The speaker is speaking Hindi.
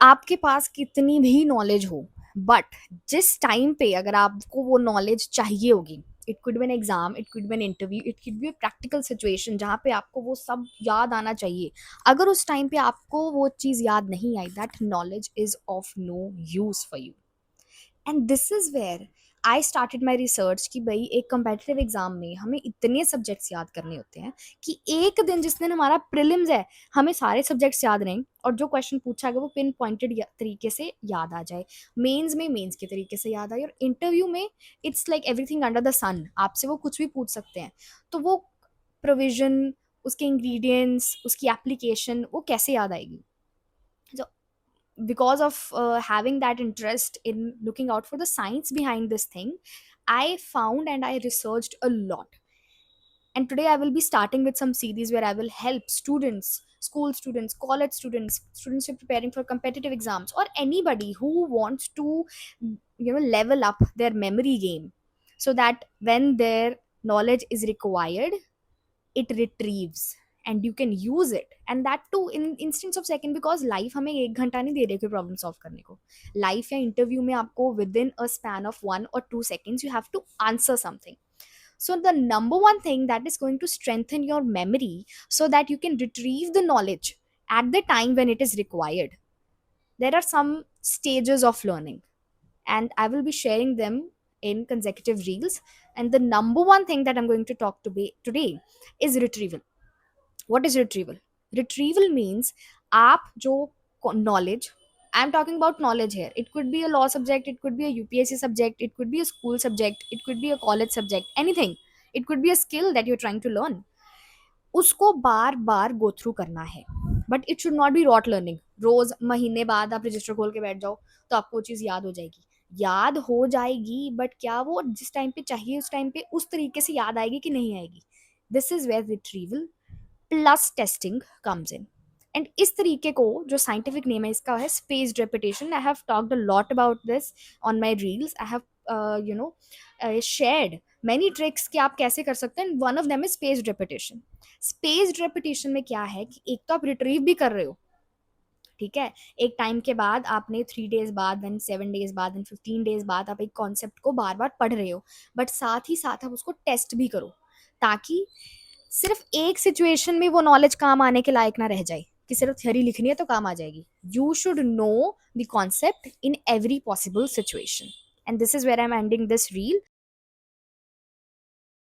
आपके पास कितनी भी नॉलेज हो, बट जिस टाइम पे अगर आपको वो नॉलेज चाहिए होगी, it could be an exam, it could be an interview, it could be a practical situation जहाँ पे आपको वो सब याद आना चाहिए। अगर उस टाइम पे आपको वो चीज़ याद नहीं आई, that knowledge is of no use for you. And this is where I started my research कि भाई एक कंपेटिटिव एग्जाम में हमें इतने सब्जेक्ट्स याद करने होते हैं कि एक दिन जिस दिन हमारा प्रिलिम्स है, हमें सारे सब्जेक्ट्स याद रहें और जो क्वेश्चन पूछा गया वो पिन पॉइंटेड तरीके से याद आ जाए। मेंस में मेंस के तरीके से याद आए, और इंटरव्यू में it's like everything under the sun, आपसे वो कुछ भी पूछ सकते हैं। तो वो प्रोविजन, उसके इंग्रेडिएंट्स, उसकी एप्लीकेशन वो कैसे याद आएगी? So because of having that interest in looking out for the science behind this thing, I found and I researched a lot. And today I will be starting with some series where I will help students, school students, college students, students who are preparing for competitive exams, or anybody who wants to level up their memory game, so that when their knowledge is required, it retrieves and you can use it, and that too in instance of second, because life हमें एक घंटा नहीं दे रही कोई प्रॉब्लम सॉल्व करने को। लाइफ या इंटरव्यू में आपको with in a span of 1 or 2 seconds you have to answer something. So the number one thing that is going to strengthen your memory so that you can retrieve the knowledge at the time when it is required, there are some stages of learning, and I will be sharing them in consecutive reels. And the number one thing that I'm going to talk to today is retrieval. What is retrieval? Retrieval means आप जो knowledge, I'm talking about knowledge here, it could be a law subject, it could be a UPSC subject, it could be a school subject, it could be a college subject, anything, it could be a skill that you're trying to learn, उसको बार बार गो थ्रू करना है। But it should not be rote learning, रोज महीने बाद आप रजिस्टर खोल के बैठ जाओ तो आपको वो चीज़ याद हो जाएगी। याद हो जाएगी, बट क्या वो जिस टाइम पे चाहिए उस टाइम पे उस तरीके से याद आएगी कि नहीं आएगी? This is where retrieval plus testing comes in. And इस तरीके को जो साइंटिफिक नेम है इसका है spaced repetition. I have talked a lot about this on my reels. I have shared many tricks कि आप कैसे कर सकते हैं। One of them is spaced repetition. Spaced repetition में क्या है कि एक तो आप रिट्रीव भी कर रहे हो, ठीक है, एक टाइम के बाद आपने 3 डेज बाद, देन 7 डेज बाद, देन 15 डेज बाद आप एक कॉन्सेप्ट को बार बार पढ़ रहे हो, बट साथ ही साथ आप उसको टेस्ट भी करो, ताकि सिर्फ एक सिचुएशन में वो नॉलेज काम आने के लायक ना रह जाए कि सिर्फ थ्योरी लिखनी है तो काम आ जाएगी। You should know the concept in every possible situation. And this is where I am ending this reel.